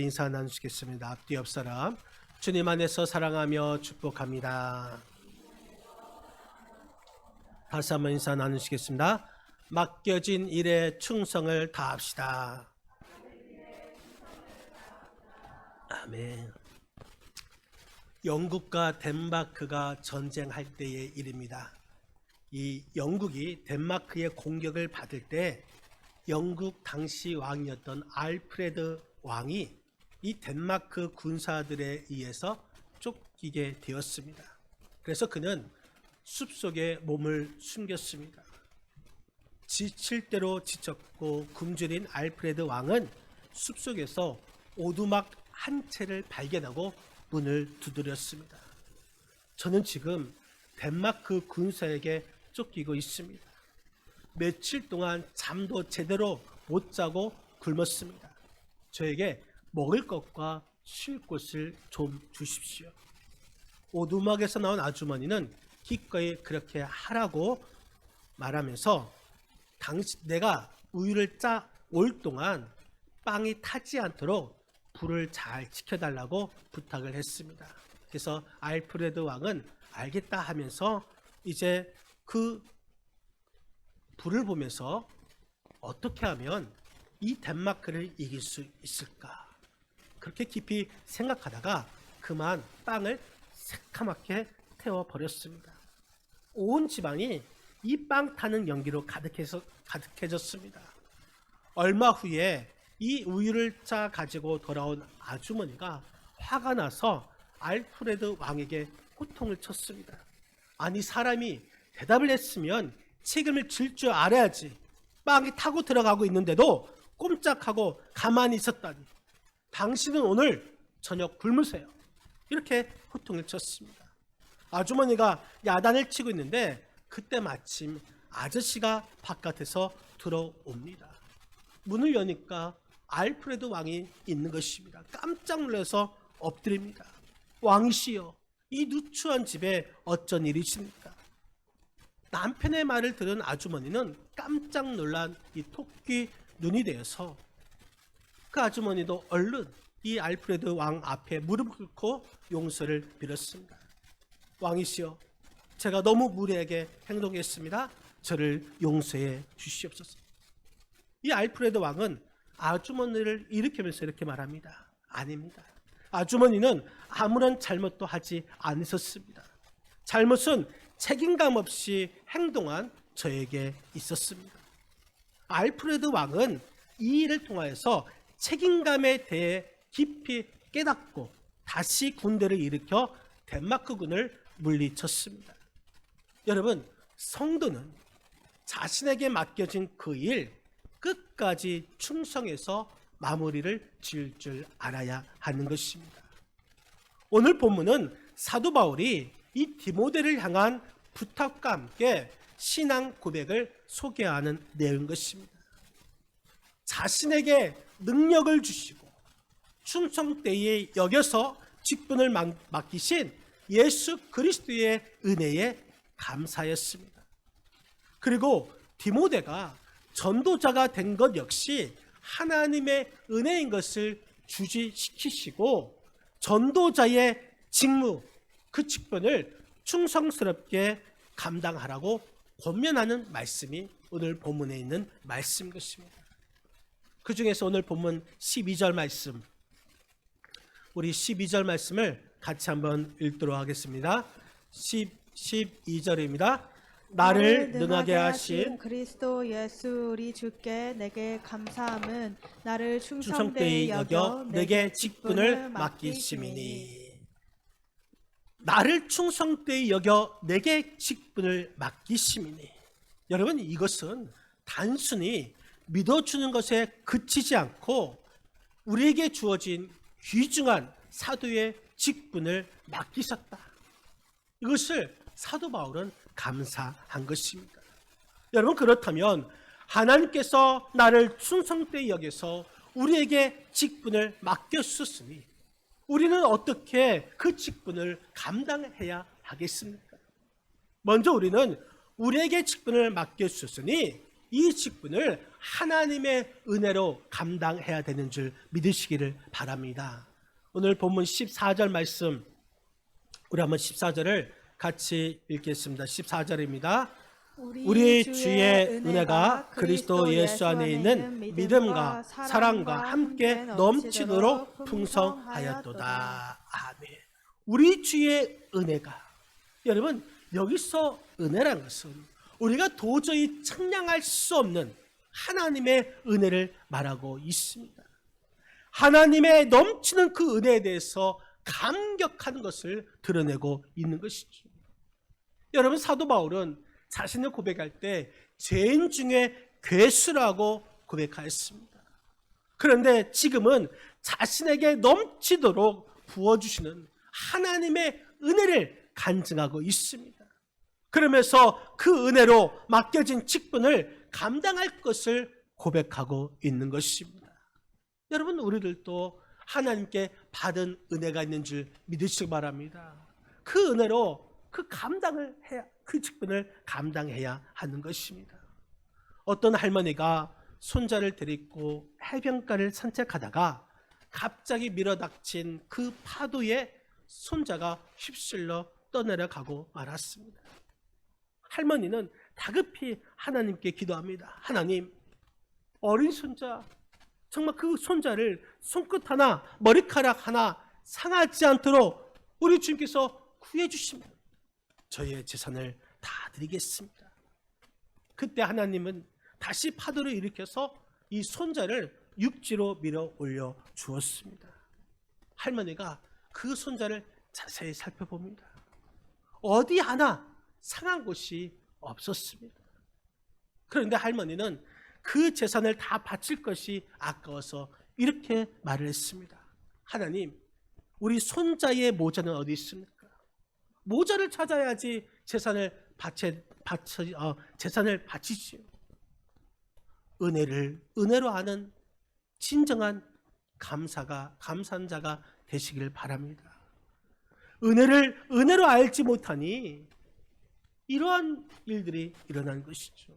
인사 나누시겠습니다. 앞뒤 옆 사람 주님 안에서 사랑하며 축복합니다. 다시 한번 인사 나누시겠습니다. 맡겨진 일에 충성을 다합시다. 아멘. 영국과 덴마크가 전쟁할 때의 일입니다. 이 영국이 덴마크의 공격을 받을 때 영국 당시 왕이었던 알프레드 왕이 이 덴마크 군사들에 의해서 쫓기게 되었습니다. 그래서 그는 숲속에 몸을 숨겼습니다. 지칠 대로 지쳤고 굶주린 알프레드 왕은 숲속에서 오두막 한 채를 발견하고 문을 두드렸습니다. 저는 지금 덴마크 군사에게 쫓기고 있습니다. 며칠 동안 잠도 제대로 못 자고 굶었습니다. 저에게 먹을 것과 쉴 곳을 좀 주십시오. 오두막에서 나온 아주머니는 기꺼이 그렇게 하라고 말하면서 내가 우유를 짜 올 동안 빵이 타지 않도록 불을 잘 지켜달라고 부탁을 했습니다. 그래서 알프레드 왕은 알겠다 하면서 이제 그 불을 보면서 어떻게 하면 이 덴마크를 이길 수 있을까? 그렇게 깊이 생각하다가 그만 빵을 새카맣게 태워버렸습니다. 온 집안이 이 빵 타는 연기로 가득해졌습니다. 얼마 후에 이 우유를 짜 가지고 돌아온 아주머니가 화가 나서 알프레드 왕에게 호통을 쳤습니다. 아니, 사람이 대답을 했으면 책임을 질 줄 알아야지. 빵이 타고 들어가고 있는데도 꼼짝하고 가만히 있었다니. 당신은 오늘 저녁 굶으세요. 이렇게 호통을 쳤습니다. 아주머니가 야단을 치고 있는데 그때 마침 아저씨가 바깥에서 들어옵니다. 문을 여니까 알프레드 왕이 있는 것입니다. 깜짝 놀라서 엎드립니다. 왕이시여, 이 누추한 집에 어쩐 일이십니까? 남편의 말을 들은 아주머니는 깜짝 놀란 이 토끼 눈이 되어서 그 아주머니도 얼른 이 알프레드 왕 앞에 무릎 꿇고 용서를 빌었습니다. 왕이시여, 제가 너무 무례하게 행동했습니다. 저를 용서해 주시옵소서. 이 알프레드 왕은 아주머니를 일으키면서 이렇게 말합니다. 아닙니다. 아주머니는 아무런 잘못도 하지 않으셨습니다. 잘못은 책임감 없이 행동한 저에게 있었습니다. 알프레드 왕은 이 일을 통하여서 책임감에 대해 깊이 깨닫고 다시 군대를 일으켜 덴마크군을 물리쳤습니다. 여러분, 성도는 자신에게 맡겨진 그 일 끝까지 충성해서 마무리를 지을 줄 알아야 하는 것입니다. 오늘 본문은 사도 바울이 이 디모데를 향한 부탁과 함께 신앙 고백을 소개하는 내용인 것입니다. 자신에게 능력을 주시고 충성되이 여겨서 직분을 맡기신 예수 그리스도의 은혜에 감사였습니다. 그리고 디모데가 전도자가 된 것 역시 하나님의 은혜인 것을 주지시키시고 전도자의 직무, 그 직분을 충성스럽게 감당하라고 권면하는 말씀이 오늘 본문에 있는 말씀인 것입니다. 그 중에서 오늘 본문 12절 말씀, 우리 12절 말씀을 같이 한번 읽도록 하겠습니다. 12절입니다. 나를 능하게 하신 그리스도 예수 우리 주께 내게 감사함은 나를 충성되이 여겨 내게 직분을 맡기심이니. 나를 충성되이 여겨 내게 직분을 맡기심이니. 여러분, 이것은 단순히 믿어주는 것에 그치지 않고 우리에게 주어진 귀중한 사도의 직분을 맡기셨다. 이것을 사도 바울은 감사한 것입니다. 여러분, 그렇다면 하나님께서 나를 충성되이 여겨서 우리에게 직분을 맡겨주셨으니 우리는 어떻게 그 직분을 감당해야 하겠습니까? 먼저 우리는 우리에게 직분을 맡겨주셨으니 이 직분을 하나님의 은혜로 감당해야 되는 줄 믿으시기를 바랍니다. 오늘 본문 14절 말씀, 우리 한번 14절을 같이 읽겠습니다. 14절입니다. 우리 주의 은혜가 그리스도 예수 안에 있는 믿음과 사랑과 함께 넘치도록 풍성하였도다. 아멘. 우리 주의 은혜가, 여러분 여기서 은혜란 것은 우리가 도저히 측량할 수 없는 하나님의 은혜를 말하고 있습니다. 하나님의 넘치는 그 은혜에 대해서 감격하는 것을 드러내고 있는 것이죠. 여러분, 사도 바울은 자신을 고백할 때 죄인 중에 괴수라고 고백하였습니다. 그런데 지금은 자신에게 넘치도록 부어주시는 하나님의 은혜를 간증하고 있습니다. 그러면서 그 은혜로 맡겨진 직분을 감당할 것을 고백하고 있는 것입니다. 여러분, 우리들도 하나님께 받은 은혜가 있는 줄 믿으시기 바랍니다. 그 은혜로 그 직분을 감당해야 하는 것입니다. 어떤 할머니가 손자를 데리고 해변가를 산책하다가 갑자기 밀어닥친 그 파도에 손자가 휩쓸려 떠내려가고 말았습니다. 할머니는 다급히 하나님께 기도합니다. 하나님, 어린 손자, 정말 그 손자를 손끝 하나, 머리카락 하나 상하지 않도록 우리 주님께서 구해 주시면 저희의 재산을 다 드리겠습니다. 그때 하나님은 다시 파도를 일으켜서 이 손자를 육지로 밀어 올려 주었습니다. 할머니가 그 손자를 자세히 살펴봅니다. 어디 하나 상한 곳이 없었습니다. 그런데 할머니는 그 재산을 다 바칠 것이 아까워서 이렇게 말을 했습니다. 하나님, 우리 손자의 모자는 어디 있습니까? 모자를 찾아야지 재산을 바치지요. 은혜로 아는 진정한 감사한 자가 되시길 바랍니다. 은혜로 알지 못하니 이러한 일들이 일어난 것이죠.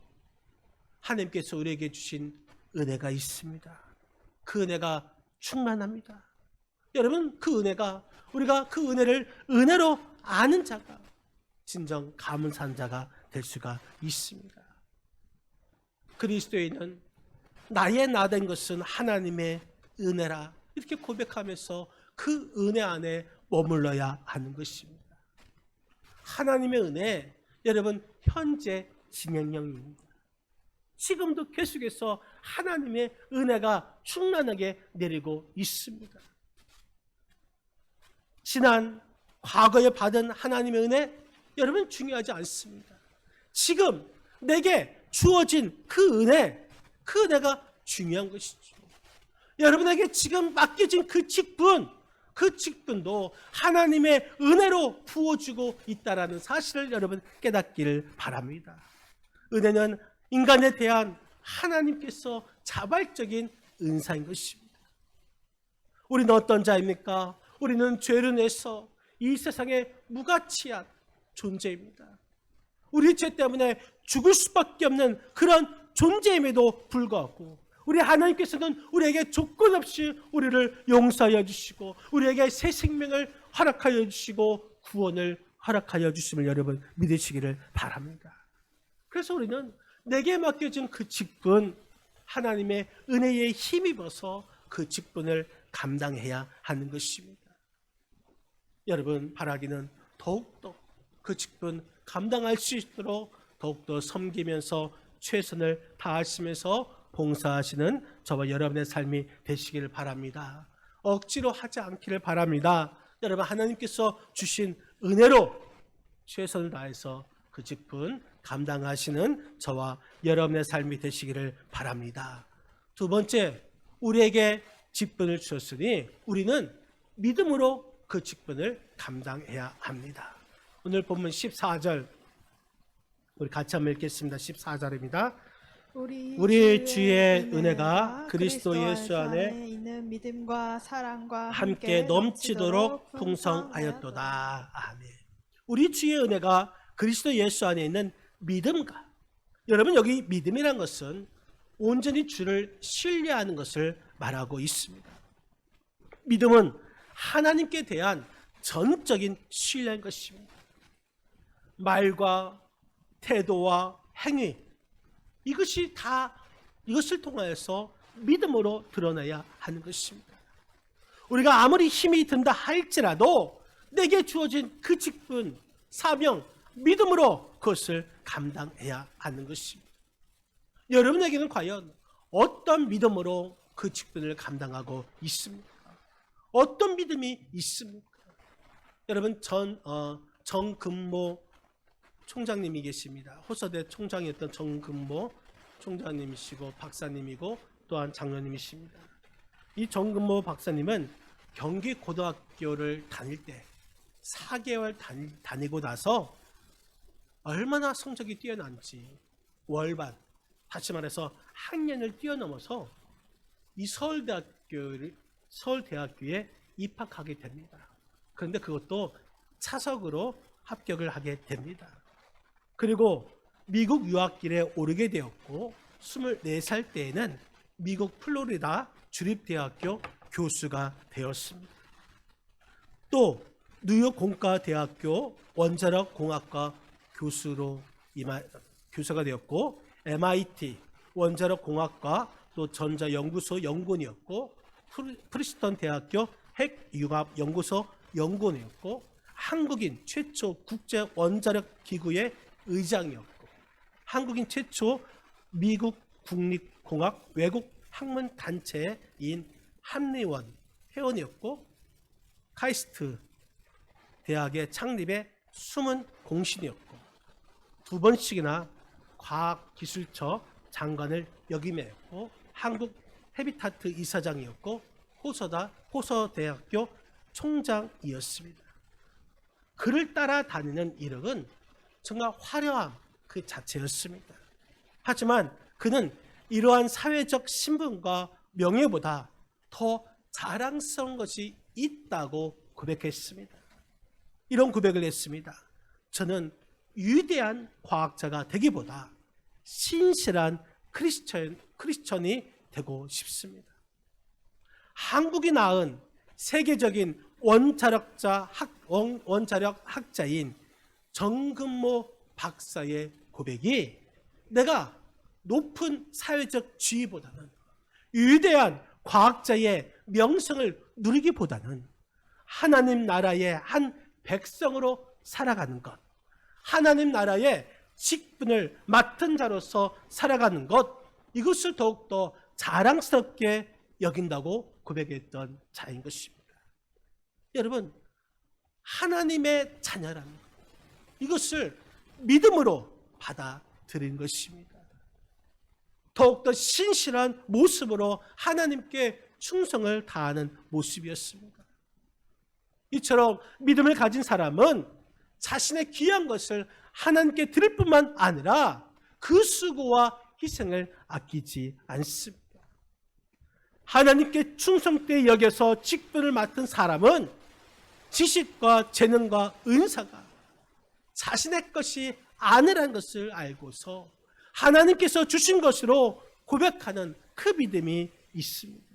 하나님께서 우리에게 주신 은혜가 있습니다. 그 은혜가 충만합니다. 여러분, 그 은혜가, 우리가 그 은혜를 은혜로 아는 자가 진정 감사한 자가 될 수가 있습니다. 그리스도인은 나의 나 된 것은 하나님의 은혜라, 이렇게 고백하면서 그 은혜 안에 머물러야 하는 것입니다. 하나님의 은혜, 여러분, 현재 진행형입니다. 지금도 계속해서 하나님의 은혜가 충만하게 내리고 있습니다. 과거에 받은 하나님의 은혜, 여러분 중요하지 않습니다. 지금 내게 주어진 그 은혜가 중요한 것이죠. 여러분에게 지금 맡겨진 그 직분도 하나님의 은혜로 부어주고 있다는 사실을 여러분 깨닫기를 바랍니다. 은혜는 인간에 대한 하나님께서 자발적인 은사인 것입니다. 우리는 어떤 자입니까? 우리는 죄로 인해서 이 세상에 무가치한 존재입니다. 우리 죄 때문에 죽을 수밖에 없는 그런 존재임에도 불구하고 우리 하나님께서는 우리에게 조건 없이 우리를 용서하여 주시고 우리에게 새 생명을 허락하여 주시고 구원을 허락하여 주심을 여러분 믿으시기를 바랍니다. 그래서 우리는 내게 맡겨진 그 직분, 하나님의 은혜에 힘입어서 그 직분을 감당해야 하는 것입니다. 여러분, 바라기는 더욱더 그 직분 감당할 수 있도록 더욱더 섬기면서 최선을 다하시면서 봉사하시는 저와 여러분의 삶이 되시기를 바랍니다. 억지로 하지 않기를 바랍니다. 여러분, 하나님께서 주신 은혜로 최선을 다해서 그 직분 감당하시는 저와 여러분의 삶이 되시기를 바랍니다. 두 번째, 우리에게 직분을 주셨으니 우리는 믿음으로 그 직분을 감당해야 합니다. 오늘 본문 14절 우리 같이 한번 읽겠습니다. 14절입니다. 우리 주의 은혜가 그리스도 예수 안에 있는 믿음과 사랑과 함께 넘치도록 풍성하였도다. 아멘. 우리 주의 은혜가 그리스도 예수 안에 있는 믿음과, 여러분, 여기 믿음이란 것은 온전히 주를 신뢰하는 것을 말하고 있습니다. 믿음은 하나님께 대한 전적인 신뢰인 것입니다. 말과 태도와 행위, 이것이 다 이것을 통하여서 믿음으로 드러나야 하는 것입니다. 우리가 아무리 힘이 든다 할지라도 내게 주어진 그 직분, 사명, 믿음으로 그것을 감당해야 하는 것입니다. 여러분에게는 과연 어떤 믿음으로 그 직분을 감당하고 있습니까? 어떤 믿음이 있습니까? 여러분, 정금모 총장님이 계십니다. 호서대 총장이었던 정금모 총장님이시고 박사님이고 또한 장로님이십니다. 이 정금모 박사님은 경기고등학교를 다닐 때 4개월 다니고 나서 얼마나 성적이 뛰어난지 월반, 다시 말해서 학년을 뛰어넘어서 이 서울대학교에 입학하게 됩니다. 그런데 그것도 차석으로 합격을 하게 됩니다. 그리고 미국 유학길에 오르게 되었고 24살 때에는 미국 플로리다 주립대학교 교수가 되었습니다. 또 뉴욕 공과대학교 원자력 공학과 교수가 되었고 MIT 원자력 공학과 또 전자연구소 연구원이었고 프리스턴 대학교 핵융합 연구소 연구원이었고 한국인 최초 국제 원자력 기구의 의장이었고 한국인 최초 미국 국립공학 외국 학문 단체인 한리원 회원이었고 카이스트 대학의 창립의 숨은 공신이었고 2번씩이나 과학기술처 장관을 역임했고 한국 헤비타트 이사장이었고 호서대학교 총장이었습니다. 그를 따라다니는 이력은 정말 화려함 그 자체였습니다. 하지만 그는 이러한 사회적 신분과 명예보다 더 자랑스러운 것이 있다고 고백했습니다. 이런 고백을 했습니다. 저는 위대한 과학자가 되기보다 신실한 크리스천이 되고 싶습니다. 한국이 낳은 세계적인 원자력 학자인 정금모 박사의 고백이 내가 높은 사회적 지위보다는 위대한 과학자의 명성을 누리기보다는 하나님 나라의 한 백성으로 살아가는 것, 하나님 나라의 직분을 맡은 자로서 살아가는 것, 이것을 더욱더 자랑스럽게 여긴다고 고백했던 자인 것입니다. 여러분, 하나님의 자녀라는 것, 이것을 믿음으로 받아들인 것입니다. 더욱더 신실한 모습으로 하나님께 충성을 다하는 모습이었습니다. 이처럼 믿음을 가진 사람은 자신의 귀한 것을 하나님께 드릴 뿐만 아니라 그 수고와 희생을 아끼지 않습니다. 하나님께 충성되게 여겨서 직분을 맡은 사람은 지식과 재능과 은사가 자신의 것이 아니라는 것을 알고서 하나님께서 주신 것으로 고백하는 그 믿음이 있습니다.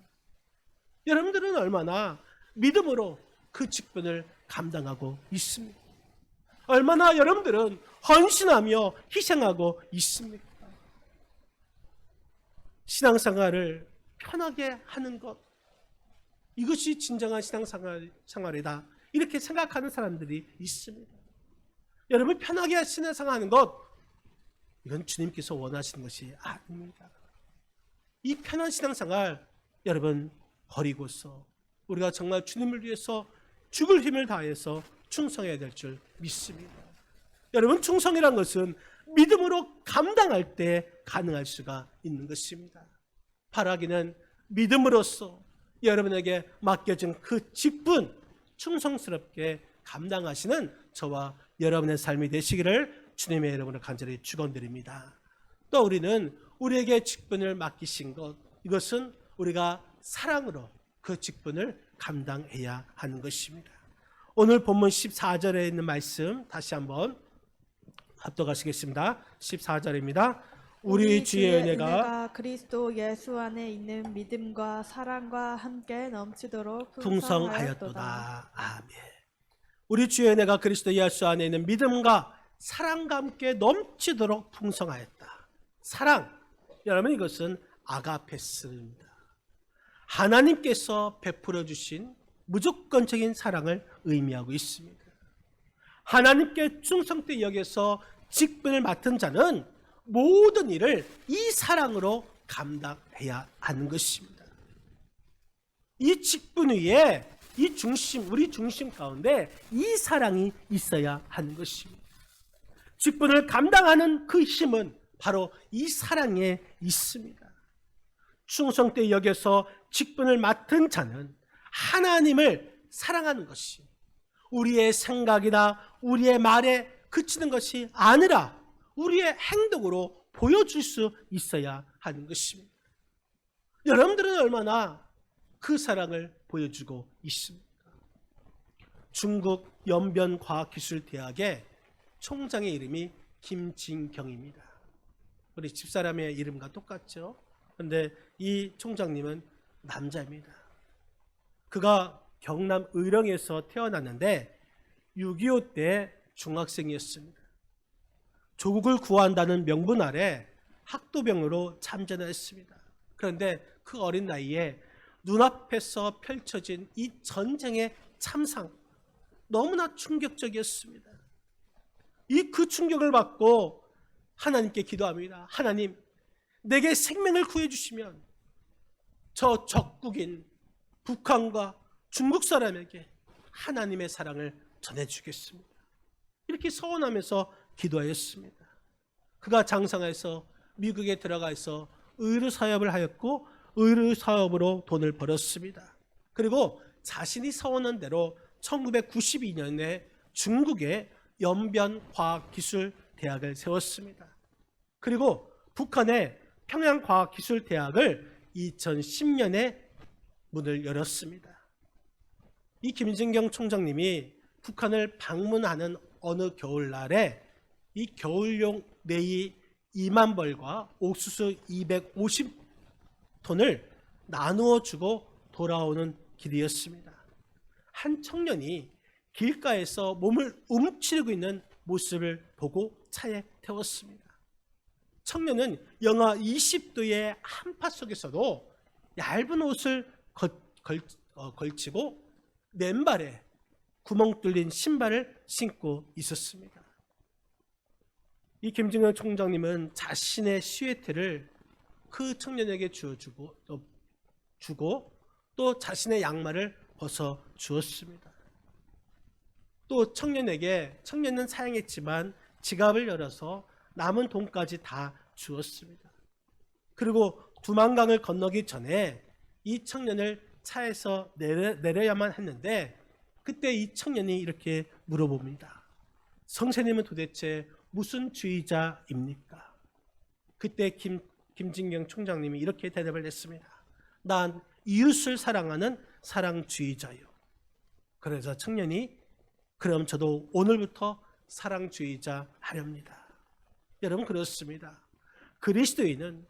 여러분들은 얼마나 믿음으로 그 직분을 감당하고 있습니까? 얼마나 여러분들은 헌신하며 희생하고 있습니까? 신앙생활을 편하게 하는 것, 이것이 진정한 신앙생활이다, 이렇게 생각하는 사람들이 있습니다. 여러분, 편하게 신앙생활하는 것, 이건 주님께서 원하시는 것이 아닙니다. 이 편한 신앙생활 여러분 버리고서 우리가 정말 주님을 위해서 죽을 힘을 다해서 충성해야 될 줄 믿습니다. 여러분, 충성이란 것은 믿음으로 감당할 때 가능할 수가 있는 것입니다. 바라기는 믿음으로써 여러분에게 맡겨진 그 직분 충성스럽게 감당하시는 저와 여러분의 삶이 되시기를 주님의 이름으로 간절히 축원드립니다. 또 우리는 우리에게 직분을 맡기신 것, 이것은 우리가 사랑으로 그 직분을 감당해야 하는 것입니다. 오늘 본문 14절에 있는 말씀 다시 한번 합독하시겠습니다. 14절입니다. 우리 주의 은혜가 그리스도 예수 안에 있는 믿음과 사랑과 함께 넘치도록 풍성하였도다. 아멘. 우리 주의 은혜가 그리스도 예수 안에 있는 믿음과 사랑과 함께 넘치도록 풍성하였다. 사랑, 여러분 이것은 아가페스입니다. 하나님께서 베풀어 주신 무조건적인 사랑을 의미하고 있습니다. 하나님께 충성되이 여겨서 직분을 맡은 자는 모든 일을 이 사랑으로 감당해야 하는 것입니다. 이 직분 위에 이 중심, 우리 중심 가운데 이 사랑이 있어야 하는 것입니다. 직분을 감당하는 그 힘은 바로 이 사랑에 있습니다. 충성되이 여겨서 직분을 맡은 자는 하나님을 사랑하는 것이 우리의 생각이나 우리의 말에 그치는 것이 아니라 우리의 행동으로 보여줄 수 있어야 하는 것입니다. 여러분들은 얼마나 그 사랑을 보여주고 있습니까? 중국 연변과학기술대학의 총장의 이름이 김진경입니다. 우리 집사람의 이름과 똑같죠? 그런데 이 총장님은 남자입니다. 그가 경남 의령에서 태어났는데 6.25 때 중학생이었습니다. 조국을 구한다는 명분 아래 학도병으로 참전을 했습니다. 그런데 그 어린 나이에 눈앞에서 펼쳐진 이 전쟁의 참상, 너무나 충격적이었습니다. 그 충격을 받고 하나님께 기도합니다. 하나님, 내게 생명을 구해주시면 저 적국인 북한과 중국 사람에게 하나님의 사랑을 전해주겠습니다. 이렇게 서원하면서 기도하였습니다. 그가 장성해서 미국에 들어가서 의료사업을 하였고 의료사업으로 돈을 벌었습니다. 그리고 자신이 서원한 대로 1992년에 중국의 연변과학기술대학을 세웠습니다. 그리고 북한의 평양과학기술대학을 2010년에 문을 열었습니다. 이 김진경 총장님이 북한을 방문하는 어느 겨울날에 이 겨울용 네이 2만 벌과 옥수수 250톤을 나누어 주고 돌아오는 길이었습니다. 한 청년이 길가에서 몸을 움츠리고 있는 모습을 보고 차에 태웠습니다. 청년은 영하 20도의 한파 속에서도 얇은 옷을 걸치고 맨발에 구멍 뚫린 신발을 신고 있었습니다. 이 김진경 총장님은 자신의 시외트를 그 청년에게 주고 또 자신의 양말을 벗어 주었습니다. 또 청년은 사양했지만 지갑을 열어서 남은 돈까지 다 주었습니다. 그리고 두만강을 건너기 전에 이 청년을 차에서 내려야만 했는데 그때 이 청년이 이렇게 물어봅니다. 선생님은 도대체 무슨 주의자입니까? 그때 김진경 총장님이 이렇게 대답을 했습니다. 난 이웃을 사랑하는 사랑주의자요. 그래서 청년이 그럼 저도 오늘부터 사랑주의자 하렵니다. 여러분 그렇습니다. 그리스도인은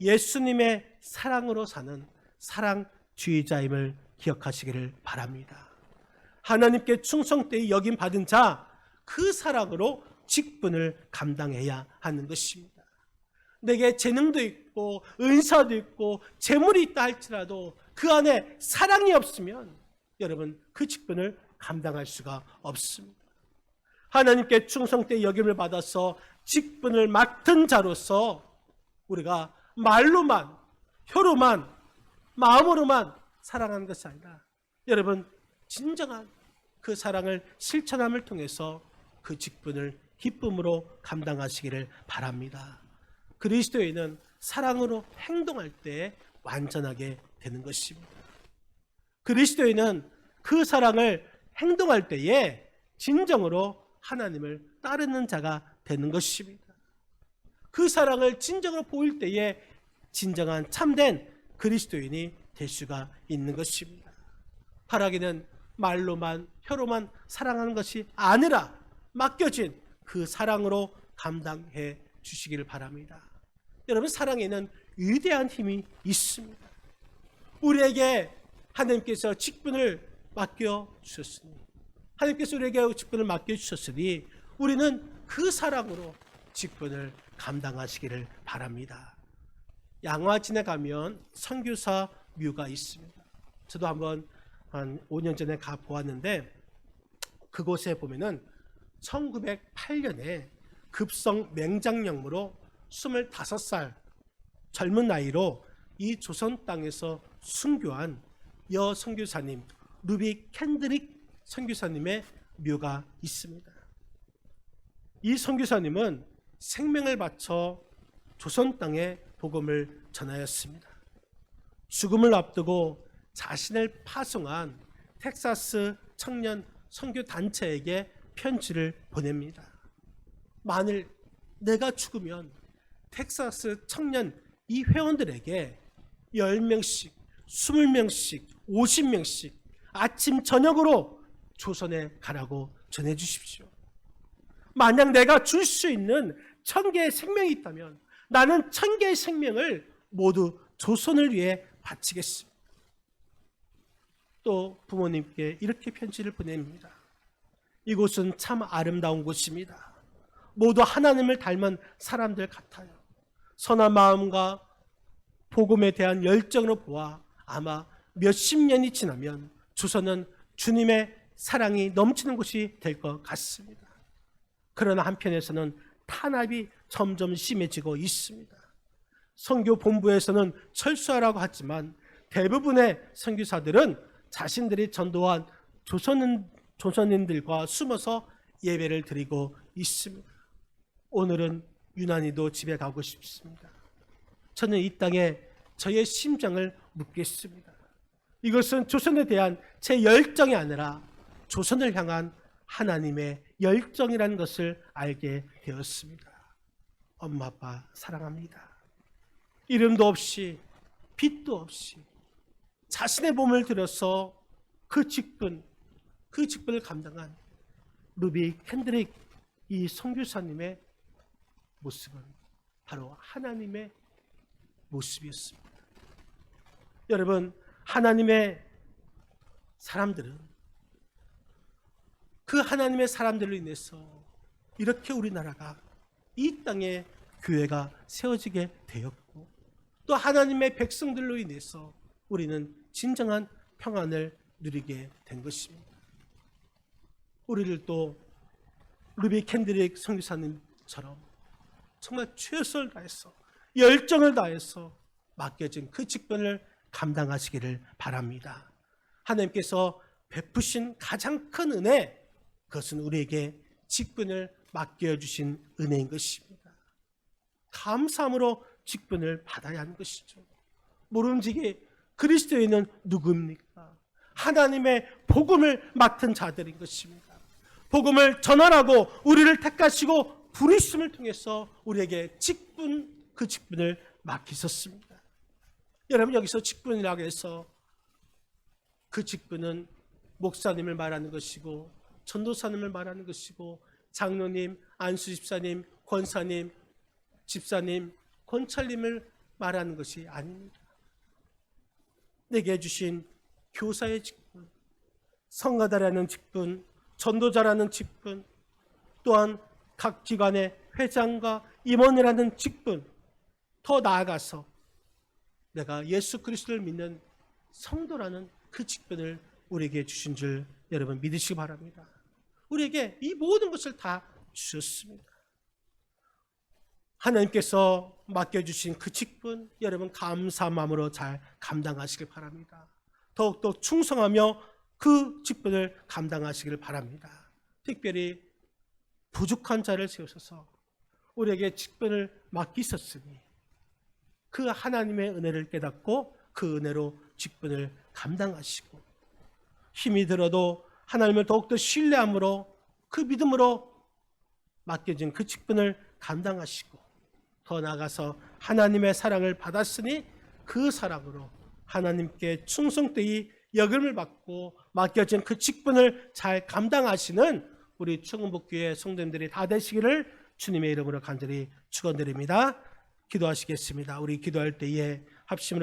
예수님의 사랑으로 사는 사랑주의자임을 기억하시기를 바랍니다. 하나님께 충성되이 여김 받은 자, 그 사랑으로 직분을 감당해야 하는 것입니다. 내게 재능도 있고 은사도 있고 재물이 있다 할지라도 그 안에 사랑이 없으면 여러분 그 직분을 감당할 수가 없습니다. 하나님께 충성되이 여김을 받아서 직분을 맡은 자로서 우리가 말로만, 혀로만, 마음으로만 사랑하는 것이 아니라 여러분 진정한 그 사랑을 실천함을 통해서 그 직분을 기쁨으로 감당하시기를 바랍니다. 그리스도인은 사랑으로 행동할 때 완전하게 되는 것입니다. 그리스도인은 그 사랑을 행동할 때에 진정으로 하나님을 따르는 자가 되는 것입니다. 그 사랑을 진정으로 보일 때에 진정한 참된 그리스도인이 될 수가 있는 것입니다. 바라기는 말로만 혀로만 사랑하는 것이 아니라 맡겨진 그 사랑으로 감당해 주시기를 바랍니다. 여러분, 사랑에는 위대한 힘이 있습니다. 우리에게 하나님께서 직분을 맡겨주셨으니, 하나님께서 우리에게 직분을 맡겨주셨으니 우리는 그 사랑으로 직분을 감당하시기를 바랍니다. 양화진에 가면 선교사 묘가 있습니다. 저도 한번 한 5년 전에 가 보았는데, 그곳에 보면은 1908년에 급성 맹장염으로 25살 젊은 나이로 이 조선 땅에서 순교한 여 선교사님 루비 캔드릭 선교사님의 묘가 있습니다. 이 선교사님은 생명을 바쳐 조선 땅에 복음을 전하였습니다. 죽음을 앞두고 자신을 파송한 텍사스 청년 선교 단체에게 편지를 보냅니다. 만일 내가 죽으면 텍사스 청년 이 회원들에게 10명씩, 20명씩, 50명씩 아침 저녁으로 조선에 가라고 전해 주십시오. 만약 내가 줄 수 있는 1000개의 생명이 있다면 나는 1000개의 생명을 모두 조선을 위해 바치겠습니다. 또 부모님께 이렇게 편지를 보냅니다. 이곳은 참 아름다운 곳입니다. 모두 하나님을 닮은 사람들 같아요. 선한 마음과 복음에 대한 열정으로 보아 아마 몇십 년이 지나면 조선은 주님의 사랑이 넘치는 곳이 될 것 같습니다. 그러나 한편에서는 탄압이 점점 심해지고 있습니다. 선교 본부에서는 철수하라고 하지만 대부분의 선교사들은 자신들이 전도한 조선인들과 숨어서 예배를 드리고 있습니다. 오늘은 유난히도 집에 가고 싶습니다. 저는 이 땅에 저의 심장을 묻겠습니다. 이것은 조선에 대한 제 열정이 아니라 조선을 향한 하나님의 열정이라는 것을 알게 되었습니다. 엄마 아빠 사랑합니다. 이름도 없이 빛도 없이 자신의 몸을 들여서 그 직분을 감당한 루비 캔드릭 이 선교사님의 모습은 바로 하나님의 모습이었습니다. 여러분, 하나님의 사람들은 그 하나님의 사람들로 인해서 이렇게 우리나라가 이 땅에 교회가 세워지게 되었고, 또 하나님의 백성들로 인해서 우리는 진정한 평안을 누리게 된 것입니다. 우리를 또 루비 캔드릭 선교사님처럼 정말 최선을 다해서 열정을 다해서 맡겨진 그 직분을 감당하시기를 바랍니다. 하나님께서 베푸신 가장 큰 은혜, 그것은 우리에게 직분을 맡겨주신 은혜인 것입니다. 감사함으로 직분을 받아야 하는 것이죠. 모름지기 그리스도인은 누구입니까? 하나님의 복음을 맡은 자들인 것입니다. 복음을 전하라고 우리를 택하시고 부르심을 통해서 우리에게 그 직분을 맡기셨습니다. 여러분, 여기서 직분이라고 해서 그 직분은 목사님을 말하는 것이고 전도사님을 말하는 것이고 장로님, 안수집사님, 권사님, 집사님, 권찰님을 말하는 것이 아닙니다. 내게 주신 교사의 직분, 성가다라는 직분, 전도자라는 직분, 또한 각 기관의 회장과 임원이라는 직분, 더 나아가서 내가 예수 그리스도를 믿는 성도라는 그 직분을 우리에게 주신 줄 여러분 믿으시기 바랍니다. 우리에게 이 모든 것을 다 주셨습니다. 하나님께서 맡겨주신 그 직분, 여러분 감사한 마음으로 잘 감당하시길 바랍니다. 더욱더 충성하며 그 직분을 감당하시길 바랍니다. 특별히 부족한 자를 세우셔서 우리에게 직분을 맡기셨으니 그 하나님의 은혜를 깨닫고 그 은혜로 직분을 감당하시고, 힘이 들어도 하나님을 더욱더 신뢰함으로 그 믿음으로 맡겨진 그 직분을 감당하시고, 더 나아가서 하나님의 사랑을 받았으니 그 사랑으로 하나님께 충성되이 여김을 받고 맡겨진 그 직분을 잘 감당하시는 우리 충북교회 성도님들이 다 되시기를 주님의 이름으로 간절히 축원드립니다. 기도하시겠습니다. 우리 기도할 때에 합심으로